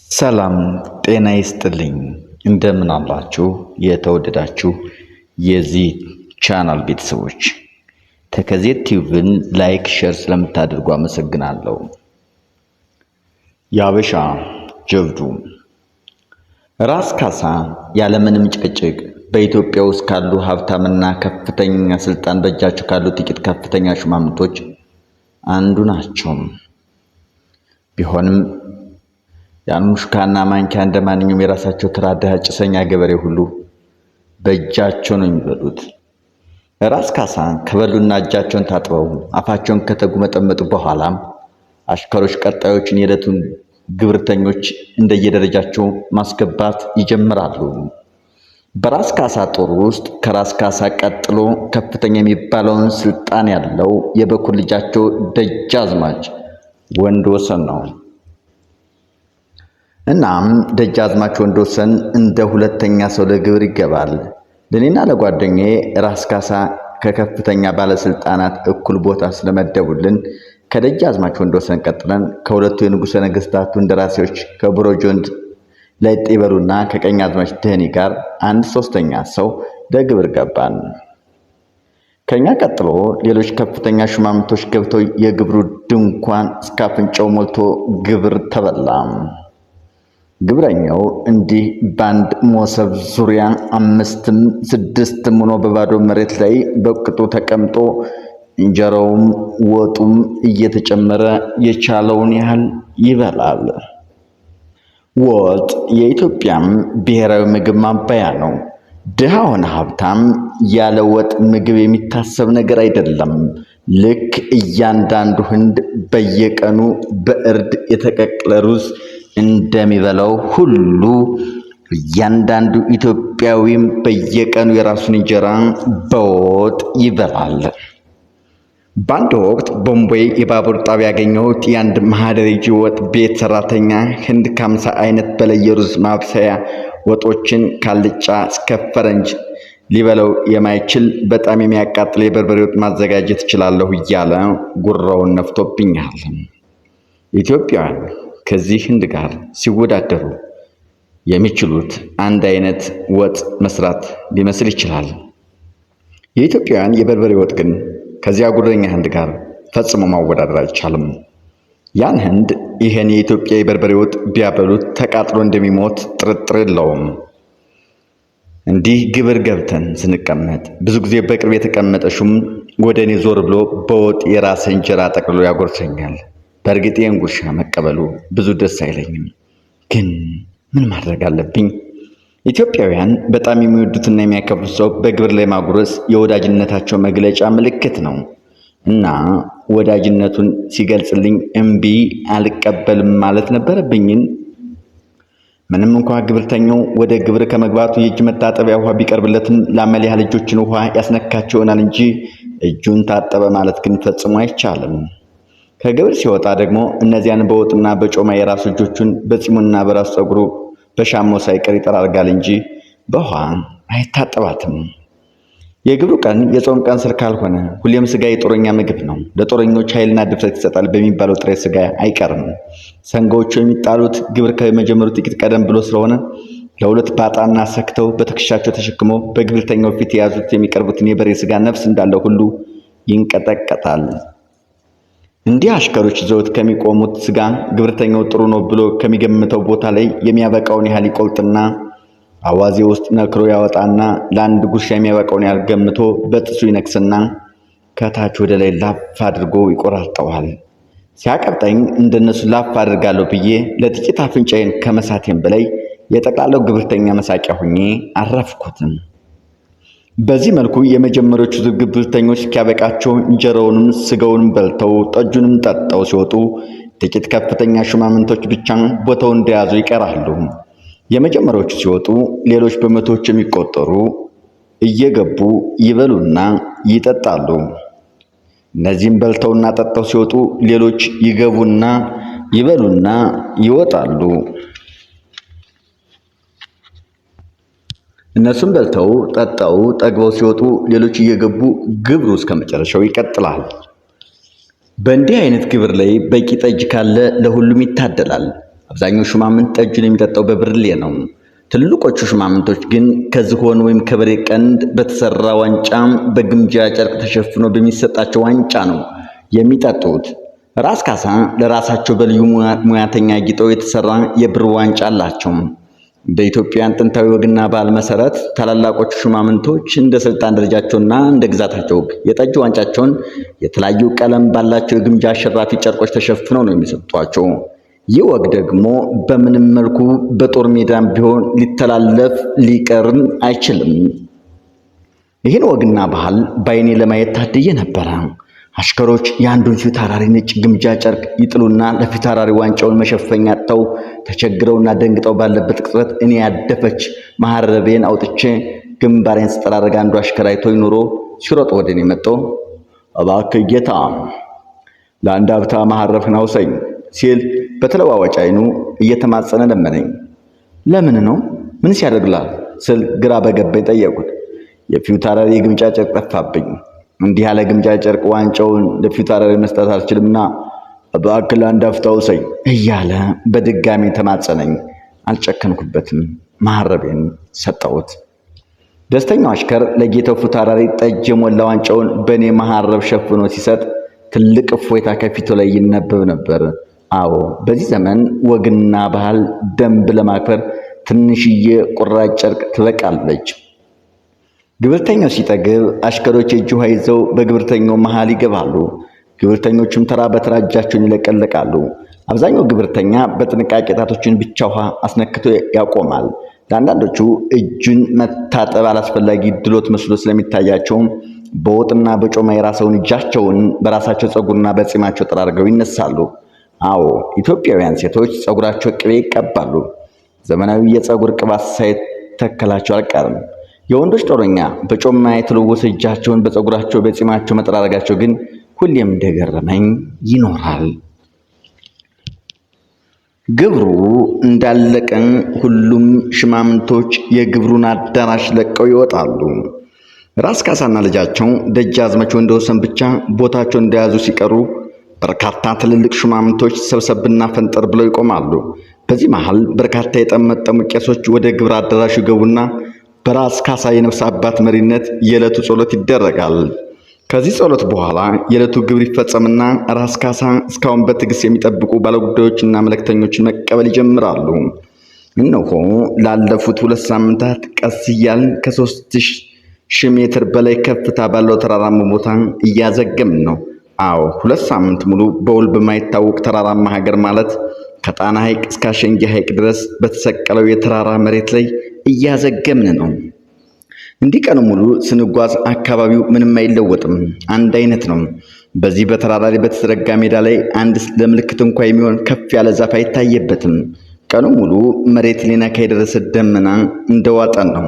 ሰላም ጤና ይስጥልኝ። እንደምን አላችሁ የተወደዳችሁ የዚህ ቻናል ቤተሰቦች። ተከዜ ቲዩብን ላይክ ሼር ስለምታደርጉ አመሰግናለሁ። የሀበሻ ጀብዱ ራስ ካሳ ያለምንም ጭቅጭቅ በኢትዮጵያ ውስጥ ካሉ ሀብታምና ከፍተኛ ስልጣን በእጃቸው ካሉ ጥቂት ከፍተኛ ሹማምንቶች አንዱ ናቸው። ቢሆንም የአኑሽካና ማንኪያ እንደማንኛውም የራሳቸው ተራ ድሃ ጭሰኛ ገበሬ ሁሉ በእጃቸው ነው የሚበሉት። ራስ ካሳ ከበሉና እጃቸውን ታጥበው አፋቸውን ከተጉመጠመጡ በኋላም አሽከሮች ቀጣዮችን የዕለቱን ግብርተኞች እንደየደረጃቸው ማስገባት ይጀምራሉ። በራስ ካሳ ጦር ውስጥ ከራስ ካሳ ቀጥሎ ከፍተኛ የሚባለውን ስልጣን ያለው የበኩር ልጃቸው ደጃዝማች ወንድወሰን ነው። እናም ደጃዝማች ወንድወሰን እንደ ሁለተኛ ሰው ለግብር ይገባል። ለኔና ለጓደኛዬ ራስ ካሳ ከከፍተኛ ባለስልጣናት እኩል ቦታ ስለመደቡልን ከደጃዝማች ወንድወሰን ቀጥለን ከሁለቱ የንጉሠ ነገሥታቱ እንደራሴዎች ከብሮጆንድ ለጤበሉና ከቀኛዝማች ደህኒ ጋር አንድ ሶስተኛ ሰው ለግብር ገባን። ከኛ ቀጥሎ ሌሎች ከፍተኛ ሹማምንቶች ገብተው የግብሩ ድንኳን እስከ አፍንጫው ሞልቶ ግብር ተበላ። ግብረኛው እንዲህ በአንድ ሞሰብ ዙሪያ 5ም 6ም ሆኖ በባዶ መሬት ላይ በቅጡ ተቀምጦ እንጀራውም ወጡም እየተጨመረ የቻለውን ያህል ይበላል። ወጥ የኢትዮጵያም ብሔራዊ ምግብ ማባያ ነው። ድሃ ሆነ ሀብታም ያለ ወጥ ምግብ የሚታሰብ ነገር አይደለም። ልክ እያንዳንዱ ህንድ በየቀኑ በእርድ የተቀቀለ ሩዝ እንደሚበላው ሁሉ እያንዳንዱ ኢትዮጵያዊም በየቀኑ የራሱን እንጀራ በወጥ ይበላል። በአንድ ወቅት ቦምቤ የባቡር ጣቢያ ያገኘሁት የአንድ ማህደሪጂ ወጥ ቤት ሰራተኛ ህንድ ከ50 አይነት በላይ የሩዝ ማብሰያ ወጦችን ካልጫ እስከ ፈረንጅ ሊበላው የማይችል በጣም የሚያቃጥል የበርበሬ ወጥ ማዘጋጀት እችላለሁ እያለ ጉራውን ነፍቶብኛል። ኢትዮጵያውያን ከዚህ ህንድ ጋር ሲወዳደሩ የሚችሉት አንድ አይነት ወጥ መስራት ሊመስል ይችላል። የኢትዮጵያውያን የበርበሬ ወጥ ግን ከዚያ ጉረኛ ህንድ ጋር ፈጽሞ ማወዳደር አይቻልም። ያን ህንድ ይሄን የኢትዮጵያ የበርበሬ ወጥ ቢያበሉት ተቃጥሎ እንደሚሞት ጥርጥር የለውም። እንዲህ ግብር ገብተን ስንቀመጥ ብዙ ጊዜ በቅርብ የተቀመጠ ሹም ወደ እኔ ዞር ብሎ በወጥ የራሰ እንጀራ ጠቅልሎ ያጎርሰኛል። በእርግጥ ይህን ጉርሻ መቀበሉ ብዙ ደስ አይለኝም፣ ግን ምን ማድረግ አለብኝ? ኢትዮጵያውያን በጣም የሚወዱትና የሚያከብሩት ሰው በግብር ላይ ማጉረስ የወዳጅነታቸው መግለጫ ምልክት ነው እና ወዳጅነቱን ሲገልጽልኝ እምቢ አልቀበልም ማለት ነበረብኝን? ምንም እንኳ ግብርተኛው ወደ ግብር ከመግባቱ የእጅ መታጠቢያ ውሃ ቢቀርብለትም ለአመል ያህል እጆችን ውሃ ያስነካቸው ይሆናል እንጂ እጁን ታጠበ ማለት ግን ፈጽሞ አይቻልም። ከግብር ሲወጣ ደግሞ እነዚያን በወጥና በጮማ የራሱ እጆቹን በጺሙና በራሱ ፀጉሩ በሻሞ ሳይቀር ይጠራርጋል እንጂ በውሃ አይታጠባትም። የግብሩ ቀን የጾም ቀን ስር ካልሆነ ሁሌም ስጋ የጦረኛ ምግብ ነው። ለጦረኞች ኃይልና ድፍረት ይሰጣል በሚባለው ጥሬ ስጋ አይቀርም። ሰንጋዎቹ የሚጣሉት ግብር ከመጀመሩ ጥቂት ቀደም ብሎ ስለሆነ ለሁለት ባጣና ሰክተው በትከሻቸው ተሸክመው በግብርተኛው ፊት የያዙት የሚቀርቡትን የበሬ ስጋ ነፍስ እንዳለው ሁሉ ይንቀጠቀጣል። እንዲህ አሽከሮች ይዘውት ከሚቆሙት ስጋ ግብርተኛው ጥሩ ነው ብሎ ከሚገምተው ቦታ ላይ የሚያበቃውን ያህል ይቆልጥና አዋዜ ውስጥ ነክሮ ያወጣና ለአንድ ጉርሻ የሚያበቃውን ያህል ገምቶ በጥሱ ይነክስና ከታች ወደ ላይ ላፍ አድርጎ ይቆራርጠዋል። ሲያቀብጠኝ እንደነሱ ላፍ አድርጋለሁ ብዬ ለጥቂት አፍንጫዬን ከመሳቴም በላይ የጠቅላላው ግብርተኛ መሳቂያ ሁኜ አረፍኩትም። በዚህ መልኩ የመጀመሪያዎቹ ግብርተኞች እስኪያበቃቸው እንጀራውንም ስጋውንም በልተው ጠጁንም ጠጣው ሲወጡ ጥቂት ከፍተኛ ሹማምንቶች ብቻ ቦታው እንደያዙ ይቀራሉ። የመጀመሪያዎቹ ሲወጡ ሌሎች በመቶዎች የሚቆጠሩ እየገቡ ይበሉና ይጠጣሉ። እነዚህም በልተውና ጠጣው ሲወጡ ሌሎች ይገቡና ይበሉና ይወጣሉ። እነሱም በልተው ጠጣው ጠግበው ሲወጡ ሌሎች እየገቡ ግብሩ እስከ መጨረሻው ይቀጥላል። በእንዲህ አይነት ግብር ላይ በቂ ጠጅ ካለ ለሁሉም ይታደላል። አብዛኛው ሹማምንት ጠጁን የሚጠጣው በብርሌ ነው። ትልልቆቹ ሹማምንቶች ግን ከዝሆን ወይም ከበሬ ቀንድ በተሰራ ዋንጫ በግምጃ ጨርቅ ተሸፍኖ በሚሰጣቸው ዋንጫ ነው የሚጠጡት። ራስ ካሳ ለራሳቸው በልዩ ሙያተኛ ጊጠው የተሰራ የብር ዋንጫ አላቸው። በኢትዮጵያን ጥንታዊ ወግና ባህል መሰረት ታላላቆቹ ሹማምንቶች እንደ ስልጣን ደረጃቸውና እንደ ግዛታቸው የጠጅ ዋንጫቸውን የተለያዩ ቀለም ባላቸው የግምጃ አሸራፊ ጨርቆች ተሸፍነው ነው የሚሰጧቸው። ይህ ወግ ደግሞ በምንም መልኩ በጦር ሜዳም ቢሆን ሊተላለፍ ሊቀርም አይችልም። ይህን ወግና ባህል በዓይኔ ለማየት ታድዬ ነበረ። አሽከሮች የአንዱን ፊታውራሪ ነጭ ግምጃ ጨርቅ ይጥሉና ለፊታውራሪ ዋንጫውን መሸፈኛ አጥተው ተቸግረውና ደንግጠው ባለበት ቅጽበት እኔ ያደፈች መሐረቤን አውጥቼ ግንባሬን ስጠራረግ አንዱ አሽከር አይቶኝ ኑሮ ሲሮጥ ወደ እኔ መጥቶ እባክህ ጌታ ለአንድ ሀብታ መሐረብህን አውሰኝ ሲል በተለዋዋጭ አይኑ እየተማጸነ ለመነኝ። ለምን ነው? ምን ሲያደርግላል ስል ግራ በገባኝ ጠየቁት። የፊታውራሪ የግምጃ ጨርቅ ጠፋብኝ። እንዲህ ያለ ግምጃ ጨርቅ ዋንጫውን ለፊታውራሪ መስጠት አልችልምና እባክህ ለአንድ ሀብታ አውሰኝ እያለ በድጋሚ ተማጸነኝ። አልጨከንኩበትም። መሐረቤን ሰጠሁት። ደስተኛው አሽከር ለጌታው ፊታውራሪ ጠጅ የሞላ ዋንጫውን በእኔ መሐረብ ሸፍኖ ሲሰጥ ትልቅ እፎይታ ከፊቱ ላይ ይነበብ ነበር። አዎ በዚህ ዘመን ወግና ባህል ደንብ ለማክበር ትንሽዬ ቁራጭ ጨርቅ ትበቃለች። ግብርተኛው ሲጠግብ አሽከሮች የእጅ ውሃ ይዘው በግብርተኛው መሃል ይገባሉ። ግብርተኞቹም ተራ በተራ እጃቸውን ይለቀልቃሉ። አብዛኛው ግብርተኛ በጥንቃቄ ጣቶችን ብቻ ውሃ አስነክቶ ያቆማል። ለአንዳንዶቹ እጁን መታጠብ አላስፈላጊ ድሎት መስሎ ስለሚታያቸውም በወጥና በጮማ የራሰውን እጃቸውን በራሳቸው ፀጉርና በጺማቸው ጠራርገው ይነሳሉ። አዎ ኢትዮጵያውያን ሴቶች ፀጉራቸው ቅቤ ይቀባሉ። ዘመናዊ የፀጉር ቅባት ሳይተከላቸው አልቀርም። የወንዶች ጦረኛ በጮማ የተለወሰ እጃቸውን በፀጉራቸው በጺማቸው መጠራረጋቸው ግን ሁሌም እንደገረመኝ ይኖራል። ግብሩ እንዳለቀ ሁሉም ሽማምንቶች የግብሩን አዳራሽ ለቀው ይወጣሉ። ራስ ካሳና ልጃቸው ደጃዝማች ወንድወሰን ብቻ ቦታቸውን እንደያዙ ሲቀሩ በርካታ ትልልቅ ሹማምንቶች ሰብሰብና ፈንጠር ብለው ይቆማሉ። በዚህ መሃል በርካታ የጠመጠሙ ቄሶች ወደ ግብር አዳራሹ ይገቡና በራስ ካሳ የነፍስ አባት መሪነት የዕለቱ ጸሎት ይደረጋል። ከዚህ ጸሎት በኋላ የዕለቱ ግብር ይፈጸምና ራስ ካሳ እስካሁን በትዕግስት የሚጠብቁ ባለጉዳዮችና መልእክተኞችን መቀበል ይጀምራሉ። እነሆ ላለፉት 2 ሳምንታት ቀስ እያልን ከ3000 ሜትር በላይ ከፍታ ባለው ተራራማ ቦታ እያዘገምን ነው። አዎ 2 ሳምንት ሙሉ በውል በማይታወቅ ተራራማ ሀገር ማለት ከጣና ሐይቅ እስከ አሸንጌ ሐይቅ ድረስ በተሰቀለው የተራራ መሬት ላይ እያዘገምን ነው። እንዲህ ቀኑ ሙሉ ስንጓዝ አካባቢው ምንም አይለወጥም፣ አንድ አይነት ነው። በዚህ በተራራ ላይ በተዘረጋ ሜዳ ላይ አንድ ለምልክት እንኳ የሚሆን ከፍ ያለ ዛፍ አይታየበትም። ቀኑ ሙሉ መሬት ሊነካ የደረሰ ደመና እንደዋጠን ነው።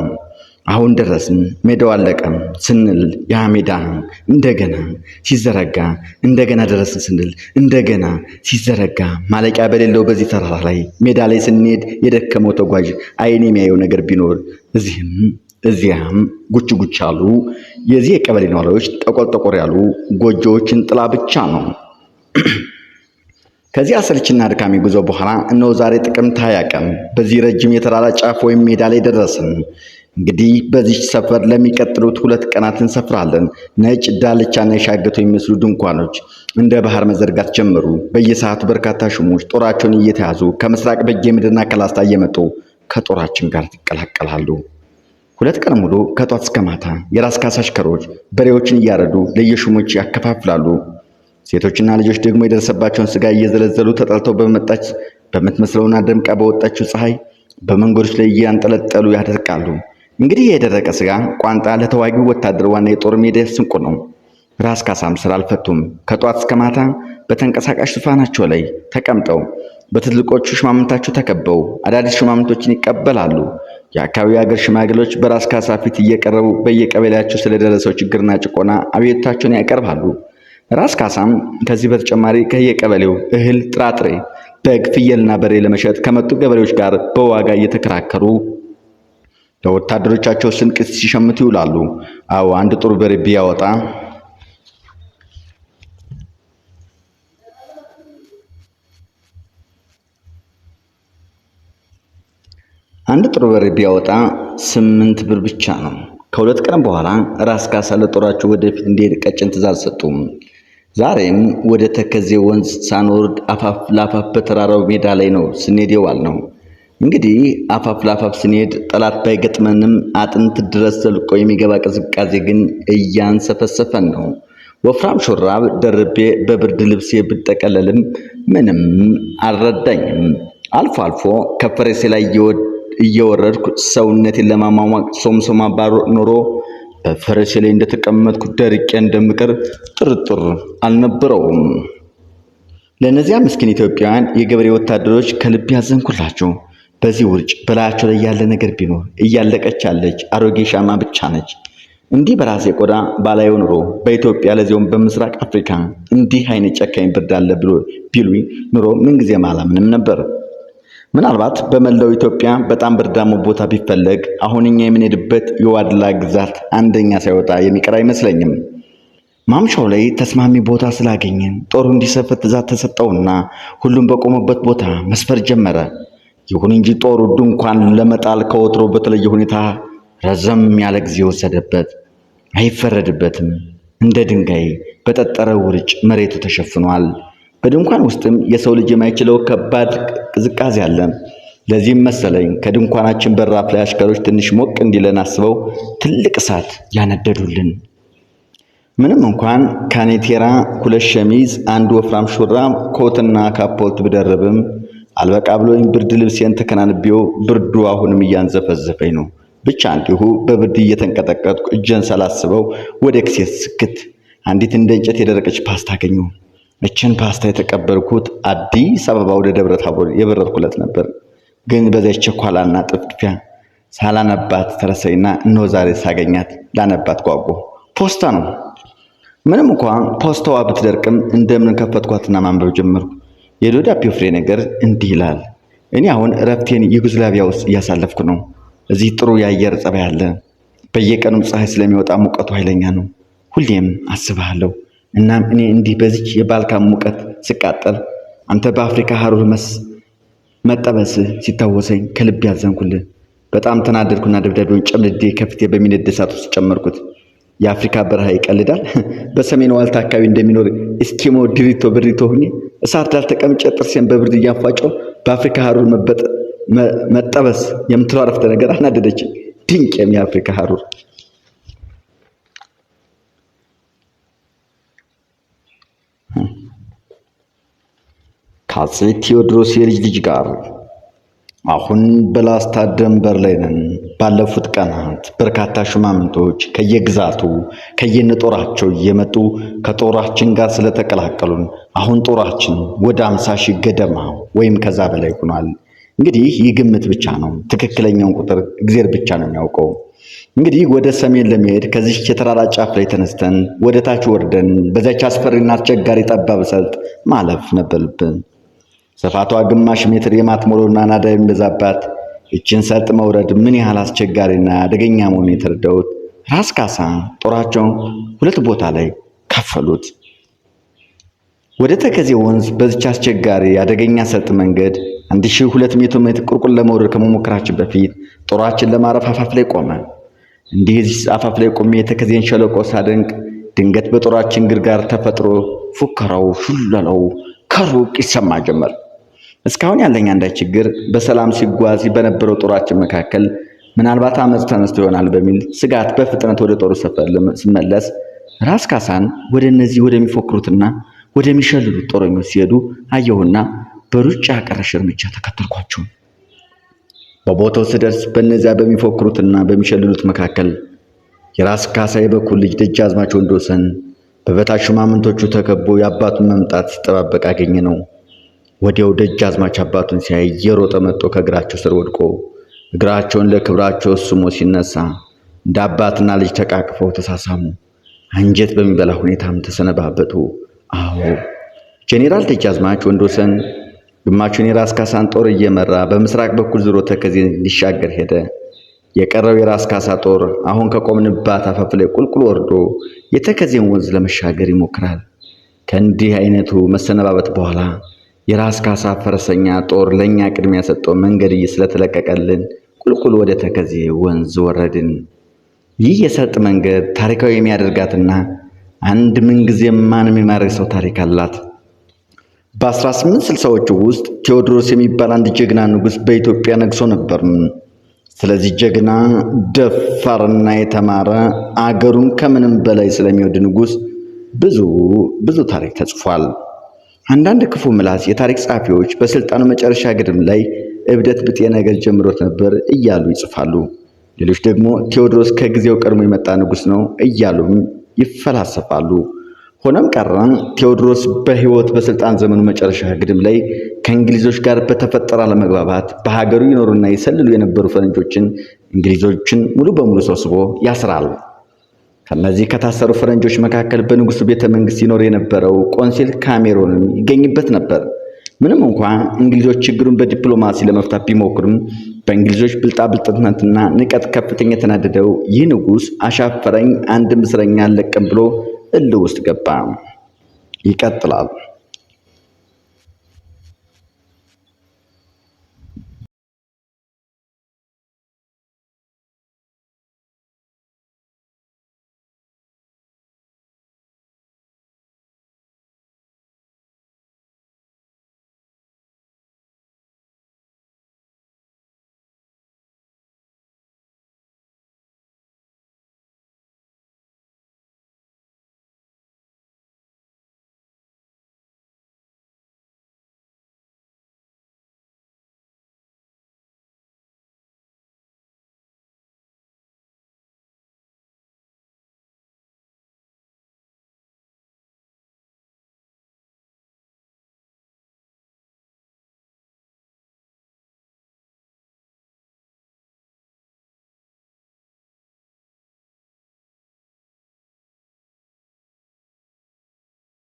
አሁን ደረስን፣ ሜዳው አለቀ ስንል ያ ሜዳ እንደገና ሲዘረጋ፣ እንደገና ደረስን ስንል እንደገና ሲዘረጋ፣ ማለቂያ በሌለው በዚህ ተራራ ላይ ሜዳ ላይ ስንሄድ የደከመው ተጓዥ አይን የሚያየው ነገር ቢኖር እዚያም ጉች ጉች አሉ የዚህ የቀበሌ ነዋሪዎች ጠቆር ጠቆር ያሉ ጎጆዎችን ጥላ ብቻ ነው። ከዚህ አሰልችና አድካሚ ጉዞ በኋላ እነሆ ዛሬ ጥቅምት 20 ቀን በዚህ ረጅም የተራራ ጫፍ ወይም ሜዳ ላይ ደረስን። እንግዲህ በዚህ ሰፈር ለሚቀጥሉት 2 ቀናት እንሰፍራለን። ነጭ ዳልቻና የሻገቱ የሚመስሉ ድንኳኖች እንደ ባህር መዘርጋት ጀመሩ። በየሰዓቱ በርካታ ሹሞች ጦራቸውን እየተያዙ ከምስራቅ በጌምድርና ከላስታ እየመጡ ከጦራችን ጋር ይቀላቀላሉ። 2 ቀን ሙሉ ከጧት እስከ ማታ የራስ ካሳ አሽከሮች በሬዎችን እያረዱ ለየሹሞች ያከፋፍላሉ። ሴቶችና ልጆች ደግሞ የደረሰባቸውን ስጋ እየዘለዘሉ ተጠልተው በመጣች በምትመስለውና ደምቃ በወጣችው ፀሐይ በመንገዶች ላይ እያንጠለጠሉ ያደርቃሉ። እንግዲህ የደረቀ ስጋ ቋንጣ ለተዋጊው ወታደር ዋና የጦር ሜዳ ስንቁ ነው። ራስ ካሳም ስራ አልፈቱም። ከጧት እስከ ማታ በተንቀሳቃሽ ዙፋናቸው ላይ ተቀምጠው በትልቆቹ ሽማምንታቸው ተከበው አዳዲስ ሽማምንቶችን ይቀበላሉ። የአካባቢው ሀገር ሽማግሌዎች በራስ ካሳ ፊት እየቀረቡ በየቀበሌያቸው ስለደረሰው ችግርና ጭቆና አቤቱታቸውን ያቀርባሉ። ራስ ካሳም ከዚህ በተጨማሪ ከየቀበሌው እህል፣ ጥራጥሬ፣ በግ፣ ፍየልና በሬ ለመሸጥ ከመጡ ገበሬዎች ጋር በዋጋ እየተከራከሩ ለወታደሮቻቸው ስንቅ ሲሸምቱ ይውላሉ። አዎ አንድ ጥሩ በሬ ቢያወጣ አንድ ጥሩ በሬ ቢያወጣ 8 ብር ብቻ ነው። ከሁለት ቀን በኋላ ራስ ካሳ ለጦራቸው ወደፊት እንዲሄድ ቀጭን ትእዛዝ ሰጡ። ዛሬም ወደ ተከዜ ወንዝ ሳንወርድ አፋፍ ላፋፍ በተራራው ሜዳ ላይ ነው ስንሄድ የዋልነው። እንግዲህ አፋፍ ላፋፍ ስንሄድ ጠላት ባይገጥመንም አጥንት ድረስ ዘልቆ የሚገባ ቅዝቃዜ ግን እያንሰፈሰፈን ነው። ወፍራም ሹራብ ደርቤ በብርድ ልብሴ ብጠቀለልም ምንም አልረዳኝም። አልፎ አልፎ ከፈረሴ ላይ እየወረድኩ ሰውነቴን ለማሟሟቅ ሶምሶማ ባሮ ኖሮ በፈረሴ ላይ እንደተቀመጥኩ ደርቄ እንደምቀር ጥርጥር አልነበረውም። ለእነዚያ ምስኪን ኢትዮጵያውያን የገበሬ ወታደሮች ከልብ ያዘንኩላቸው። በዚህ ውርጭ በላያቸው ላይ ያለ ነገር ቢኖር እያለቀች ያለች አሮጌ ሻማ ብቻ ነች። እንዲህ በራሴ ቆዳ ባላየው ኑሮ በኢትዮጵያ ለዚያውም በምስራቅ አፍሪካ እንዲህ አይነት ጨካኝ ብርድ አለ ብሎ ቢሉኝ ኑሮ ምንጊዜም አላምንም ነበር። ምናልባት በመላው ኢትዮጵያ በጣም ብርዳማ ቦታ ቢፈለግ አሁን እኛ የምንሄድበት የዋድላ ግዛት አንደኛ ሳይወጣ የሚቀር አይመስለኝም። ማምሻው ላይ ተስማሚ ቦታ ስላገኘን ጦሩ እንዲሰፍር ትእዛዝ ተሰጠውና ሁሉም በቆመበት ቦታ መስፈር ጀመረ። ይሁን እንጂ ጦሩ ድንኳን ለመጣል ከወትሮ በተለየ ሁኔታ ረዘም ያለ ጊዜ ወሰደበት። አይፈረድበትም። እንደ ድንጋይ በጠጠረ ውርጭ መሬቱ ተሸፍኗል። በድንኳን ውስጥም የሰው ልጅ የማይችለው ከባድ ቅዝቃዜ አለ። ለዚህም መሰለኝ ከድንኳናችን በራፍ ላይ አሽከሮች ትንሽ ሞቅ እንዲለን አስበው ትልቅ እሳት ያነደዱልን። ምንም እንኳን ካኔቴራ፣ 2 ሸሚዝ፣ አንድ ወፍራም ሹራብ፣ ኮትና ካፖርት ብደርብም አልበቃ ብሎኝ ብርድ ልብሴን ተከናንቤው ብርዱ አሁንም እያንዘፈዘፈኝ ነው። ብቻ እንዲሁ በብርድ እየተንቀጠቀጥኩ እጄን ሳላስበው ወደ ኪሴ ስክት አንዲት እንደ እንጨት የደረቀች ፓስታ አገኘሁ። እችን ፓስታ የተቀበልኩት አዲስ አበባ ወደ ደብረ ታቦር የበረርኩለት ነበር። ግን በዚያ ቸኳላና ጥድፊያ ሳላነባት ተረሰኝና እነሆ ዛሬ ሳገኛት ላነባት ጓጓሁ። ፖስታ ነው። ምንም እንኳን ፖስታዋ ብትደርቅም እንደምን ከፈትኳትና ማንበብ ጀመርኩ። የደብዳቤው ፍሬ ነገር እንዲህ ይላል። እኔ አሁን እረፍቴን ዩጎዝላቪያ ውስጥ እያሳለፍኩ ነው። እዚህ ጥሩ የአየር ጸባይ አለ። በየቀኑም ፀሐይ ስለሚወጣ ሙቀቱ ኃይለኛ ነው። ሁሌም አስብሃለሁ። እናም እኔ እንዲህ በዚች የባልካን ሙቀት ስቃጠል አንተ በአፍሪካ ሀሩር መጠበስ ሲታወሰኝ ከልብ ያዘንኩልህ። በጣም ተናደድኩና ደብዳቤውን ጨምድዴ ከፊቴ በሚነድ እሳት ውስጥ ጨመርኩት። የአፍሪካ በረሃ ይቀልዳል። በሰሜን ዋልታ አካባቢ እንደሚኖር እስኪሞ ድሪቶ ብሪቶ ሆኜ እሳት ዳር ተቀምጬ ጥርሴን በብርድ እያፋጨው በአፍሪካ ሀሩር መጠበስ የምትለው አረፍተ ነገር አናደደች። ድንቅ የአፍሪካ ሀሩር። ከአፄ ቴዎድሮስ የልጅ ልጅ ጋር አሁን በላስታ ድንበር ላይ ነን። ባለፉት ቀናት በርካታ ሹማምንቶች ከየግዛቱ ከየነጦራቸው እየመጡ ከጦራችን ጋር ስለተቀላቀሉን አሁን ጦራችን ወደ 50 ሺህ ገደማ ወይም ከዛ በላይ ሆኗል። እንግዲህ ይህ ግምት ብቻ ነው። ትክክለኛውን ቁጥር እግዚአብሔር ብቻ ነው የሚያውቀው። እንግዲህ ወደ ሰሜን ለመሄድ ከዚህ የተራራ ጫፍ ላይ ተነስተን ወደ ታች ወርደን በዛች አስፈሪና አስቸጋሪ ጠባብ ሰልጥ ማለፍ ነበረብን። ስፋቷ ግማሽ ሜትር የማትሞላውና ናዳ የሚበዛባት እችን ሰልጥ መውረድ ምን ያህል አስቸጋሪና አደገኛ መሆኑን የተረዳሁት ራስ ካሳ ጦራቸውን 2 ቦታ ላይ ከፈሉት። ወደ ተከዜ ወንዝ በዚች አስቸጋሪ አደገኛ ሰልጥ መንገድ 1200 ሜትር ቁልቁል ለመውረድ ከመሞከራችን በፊት ጦራችን ለማረፍ አፋፍ ላይ ቆመ። እንዲህ አፋፍ ላይ ቆሜ የተከዜን ሸለቆ ሳደንቅ ድንገት በጦራችን ግርጋር ተፈጥሮ ፉከራው ሹለላው ከሩቅ ይሰማ ጀመር። እስካሁን ያለኝ አንዳች ችግር በሰላም ሲጓዝ በነበረው ጦራችን መካከል ምናልባት አመጽ ተነስቶ ይሆናል በሚል ስጋት በፍጥነት ወደ ጦሩ ሰፈር ስመለስ ራስ ካሳን ወደ እነዚህ ወደሚፎክሩትና ወደሚሸልሉት ጦረኞች ሲሄዱ አየሁና በሩጫ ቀረሽ እርምጃ ተከተልኳቸው። በቦታው ስደርስ በእነዚያ በሚፎክሩትና በሚሸልሉት መካከል የራስ ካሳ የበኩር ልጅ ደጃዝማች ወንድወሰን በበታች ሹማምንቶቹ ተከቦ የአባቱን መምጣት ሲጠባበቅ አገኘ ነው። ወዲያው ደጃዝማች አባቱን ሲያይ እየሮጠ መጥቶ ከእግራቸው ስር ወድቆ እግራቸውን ለክብራቸው ስሞ ሲነሳ እንደ አባትና ልጅ ተቃቅፈው ተሳሳሙ። አንጀት በሚበላ ሁኔታም ተሰነባበቱ። አዎ ጄኔራል ደጃዝማች ወንድወሰን ግማሹን የራስ ካሳን ጦር እየመራ በምስራቅ በኩል ዞሮ ተከዜን ሊሻገር ሄደ። የቀረው የራስ ካሳ ጦር አሁን ከቆምንባት አፋፍ ላይ ቁልቁል ወርዶ የተከዜን ወንዝ ለመሻገር ይሞክራል። ከእንዲህ አይነቱ መሰነባበት በኋላ የራስ ካሳ ፈረሰኛ ጦር ለኛ ቅድሚያ ሰጠው መንገድ ስለተለቀቀልን ቁልቁል ወደ ተከዜ ወንዝ ወረድን። ይህ የሰርጥ መንገድ ታሪካዊ የሚያደርጋትና አንድ ምንጊዜም ማንም የማያደርግ ሰው ታሪክ አላት። በ1860ዎቹ ውስጥ ቴዎድሮስ የሚባል አንድ ጀግና ንጉሥ በኢትዮጵያ ነግሶ ነበር። ስለዚህ ጀግና ደፋርና የተማረ አገሩን ከምንም በላይ ስለሚወድ ንጉሥ ብዙ ታሪክ ተጽፏል። አንዳንድ ክፉ ምላስ የታሪክ ጸሐፊዎች በስልጣኑ መጨረሻ ግድም ላይ እብደት ብጤ ነገር ጀምሮት ነበር እያሉ ይጽፋሉ። ሌሎች ደግሞ ቴዎድሮስ ከጊዜው ቀድሞ የመጣ ንጉሥ ነው እያሉም ይፈላሰፋሉ። ሆኖም ቀረም ቴዎድሮስ በሕይወት በስልጣን ዘመኑ መጨረሻ ግድም ላይ ከእንግሊዞች ጋር በተፈጠረ አለመግባባት በሀገሩ ይኖሩና ይሰልሉ የነበሩ ፈረንጆችን እንግሊዞችን ሙሉ በሙሉ ሰብስቦ ያስራል። ከነዚህ ከታሰሩ ፈረንጆች መካከል በንጉሱ ቤተ መንግስት ይኖር የነበረው ቆንሲል ካሜሮንም ይገኝበት ነበር። ምንም እንኳን እንግሊዞች ችግሩን በዲፕሎማሲ ለመፍታት ቢሞክሩም በእንግሊዞች ብልጣብልጥነትና ንቀት ከፍተኛ የተናደደው ይህ ንጉሥ አሻፈረኝ አንድም እስረኛ አልለቅም ብሎ እልህ ውስጥ ገባ። ይቀጥላል።